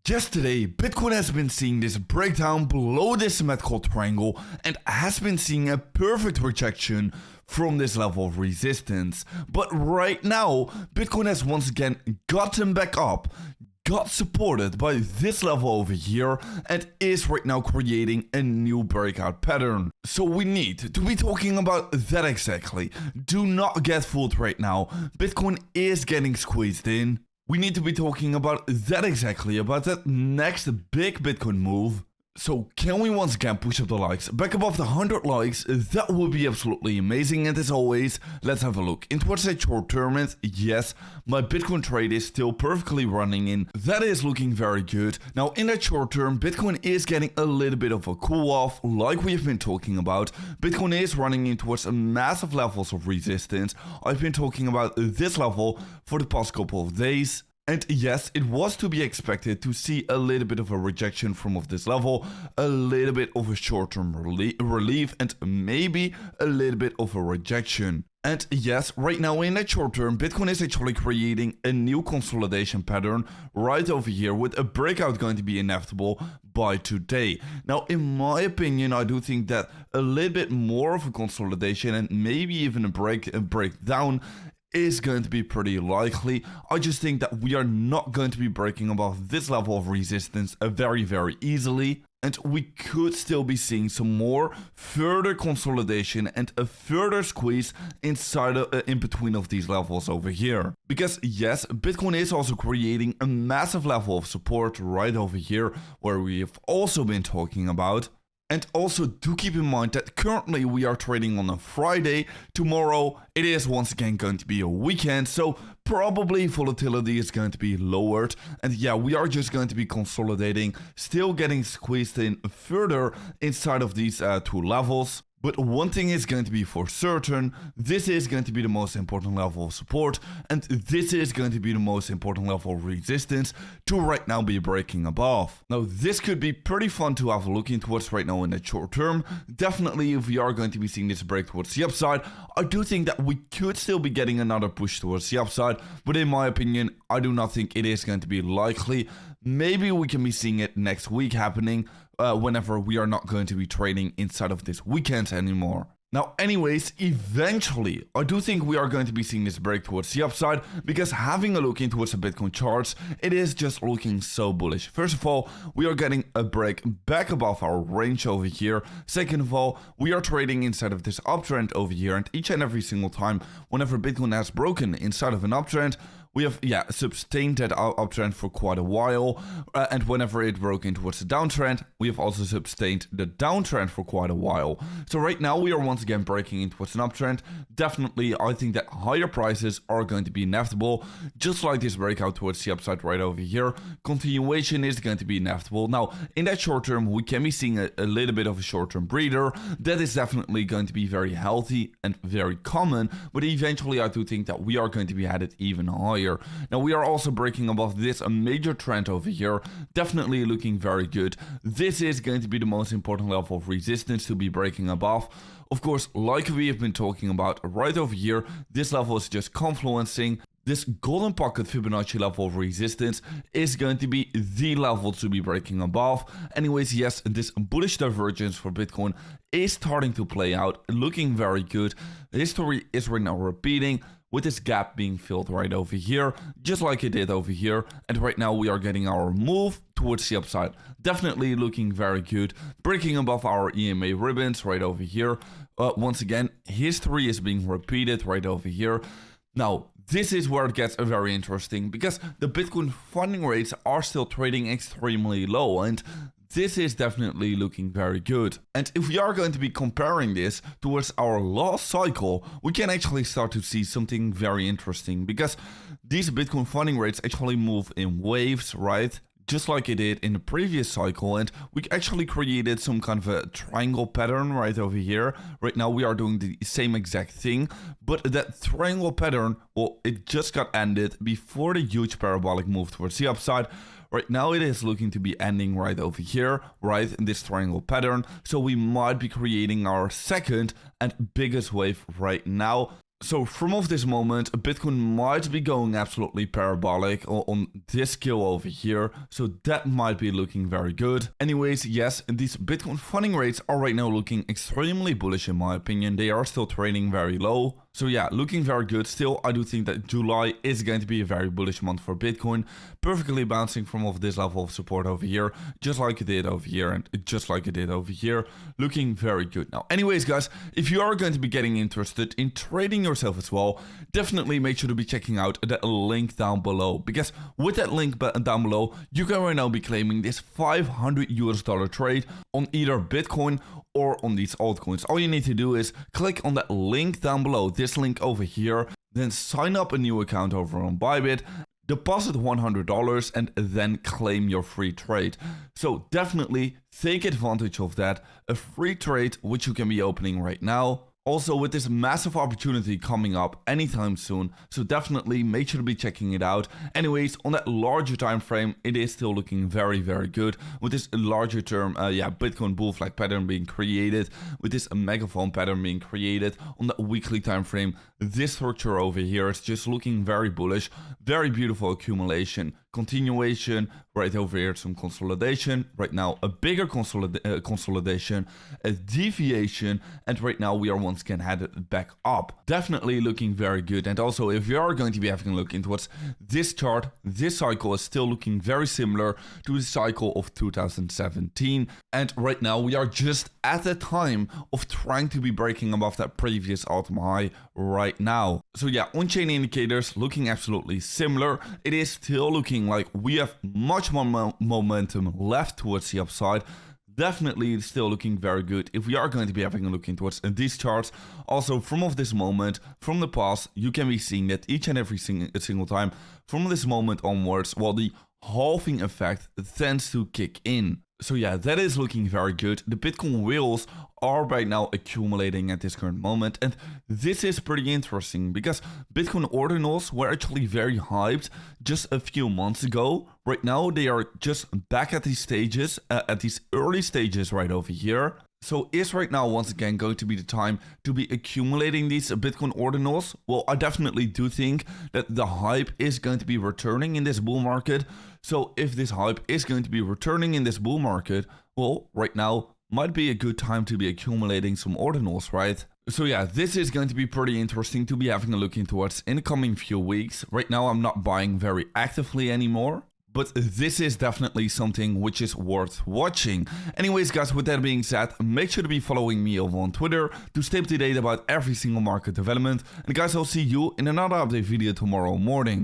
Yesterday, Bitcoin has been seeing this breakdown below this symmetrical triangle and has been seeing a perfect rejection from this level of resistance. But right now, Bitcoin has once again gotten back up, got supported by this level over here, and is right now creating a new breakout pattern. So we need to be talking about that exactly. Do not get fooled right now. Bitcoin is getting squeezed in. We need to be talking about that exactly, about that next big Bitcoin move. So can we once again push up the likes back above the 100 likes? That would be absolutely amazing. And as always, let's have a look into what's that short term. And yes, my Bitcoin trade is still perfectly running in. That is looking very good. Now in that short term, Bitcoin is getting a little bit of a cool off like we've been talking about. Bitcoin is running in towards massive levels of resistance. I've been talking about this level for the past couple of days. And yes, it was to be expected to see a little bit of a rejection from of this level, a little bit of a short-term relief, and maybe a little bit of a rejection. And yes, right now in that short term, Bitcoin is actually creating a new consolidation pattern right over here with a breakout going to be inevitable by today. Now, in my opinion, I do think that a little bit more of a consolidation and maybe even a breakdown is going to be pretty likely. I just think that we are not going to be breaking above this level of resistance very easily. And we could still be seeing some more further consolidation and a further squeeze inside in between of these levels over here. Because yes, Bitcoin is also creating a massive level of support right over here where we have also been talking about. And also do keep in mind that currently we are trading on a Friday. Tomorrow it is once again going to be a weekend, so probably volatility is going to be lowered. And yeah, we are just going to be consolidating, still getting squeezed in further inside of these two levels. But one thing is going to be for certain, this is going to be the most important level of support, and this is going to be the most important level of resistance to right now be breaking above. Now, this could be pretty fun to have a look into what's right now in the short term. Definitely, if we are going to be seeing this break towards the upside, I do think that we could still be getting another push towards the upside, but in my opinion, I do not think it is going to be likely. Maybe we can be seeing it next week happening, whenever we are not going to be trading inside of this weekend anymore. Now, anyways, eventually, I do think we are going to be seeing this break towards the upside, because having a look into what's the Bitcoin charts, it is just looking so bullish. First of all, we are getting a break back above our range over here. Second of all, we are trading inside of this uptrend over here, and each and every single time, whenever Bitcoin has broken inside of an uptrend, we have, sustained that uptrend for quite a while, and whenever it broke in towards the downtrend, we have also sustained the downtrend for quite a while. So right now, we are once again breaking in towards an uptrend. Definitely, I think that higher prices are going to be inevitable, just like this breakout towards the upside right over here. Continuation is going to be inevitable. Now, in that short term, we can be seeing a little bit of a short-term breather. That is definitely going to be very healthy and very common, but eventually, I do think that we are going to be headed even higher. Now we are also breaking above this a major trend over here, definitely looking very good. This is going to be the most important level of resistance to be breaking above. Of course, like we have been talking about right over here, this level is just confluencing. This golden pocket Fibonacci level of resistance is going to be the level to be breaking above. Anyways, yes, this bullish divergence for Bitcoin is starting to play out, looking very good. History is right now repeating, with this gap being filled right over here, just like it did over here. And right now we are getting our move towards the upside. Definitely looking very good, breaking above our EMA ribbons right over here. Once again, history is being repeated right over here. Now, this is where it gets very interesting, because the Bitcoin funding rates are still trading extremely low, and this is definitely looking very good. And if we are going to be comparing this towards our last cycle, we can actually start to see something very interesting, because these Bitcoin funding rates actually move in waves, right? Just like it did in the previous cycle, and we actually created some kind of a triangle pattern right over here. Right now we are doing the same exact thing, but that triangle pattern, well, it just got ended before the huge parabolic move towards the upside. Right now it is looking to be ending right over here, right in this triangle pattern. So we might be creating our second and biggest wave right now. So from of this moment, Bitcoin might be going absolutely parabolic on this scale over here. So that might be looking very good. Anyways, yes, these Bitcoin funding rates are right now looking extremely bullish in my opinion. They are still trading very low. So yeah, looking very good. Still, I do think that July is going to be a very bullish month for Bitcoin. Perfectly bouncing from off this level of support over here, just like it did over here and just like it did over here. Looking very good. Now, anyways, guys, if you are going to be getting interested in trading yourself as well, definitely make sure to be checking out that link down below. Because with that link down below, you can right now be claiming this $500 trade on either Bitcoin or on these altcoins. All you need to do is click on that link down below, this link over here, then sign up a new account over on Bybit, deposit $100 and then claim your free trade. So definitely take advantage of that, a free trade which you can be opening right now. Also with this massive opportunity coming up anytime soon, so definitely make sure to be checking it out. Anyways, on that larger time frame, it is still looking very, very good. With this larger term, Bitcoin bull flag pattern being created, with this megaphone pattern being created on the weekly time frame, this structure over here is just looking very bullish, very beautiful accumulation. Continuation, right over here some consolidation, right now a bigger consolidation, a deviation, and right now we are once again headed back up. Definitely looking very good. And also if you are going to be having a look into what's this chart, this cycle is still looking very similar to the cycle of 2017, and right now we are just at the time of trying to be breaking above that previous all-time high right now. So yeah, on-chain indicators looking absolutely similar. It is still looking like we have much more momentum left towards the upside. Definitely still looking very good if we are going to be having a look into towards these charts. Also from of this moment, from the past, you can be seeing that each and every single time from this moment onwards, well, the halving effect tends to kick in. So yeah, that is looking very good. The Bitcoin whales are right now accumulating at this current moment, and this is pretty interesting because Bitcoin ordinals were actually very hyped just a few months ago. Right now they are just back at these stages, at these early stages right over here. So is right now once again going to be the time to be accumulating these Bitcoin ordinals? Well, I definitely do think that the hype is going to be returning in this bull market. So if this hype is going to be returning in this bull market, well, right now might be a good time to be accumulating some ordinals, right? So yeah, this is going to be pretty interesting to be having a look into towards in the coming few weeks. Right now I'm not buying very actively anymore, but this is definitely something which is worth watching. Anyways, guys, with that being said, make sure to be following me over on Twitter to stay up to date about every single market development. And guys, I'll see you in another update video tomorrow morning.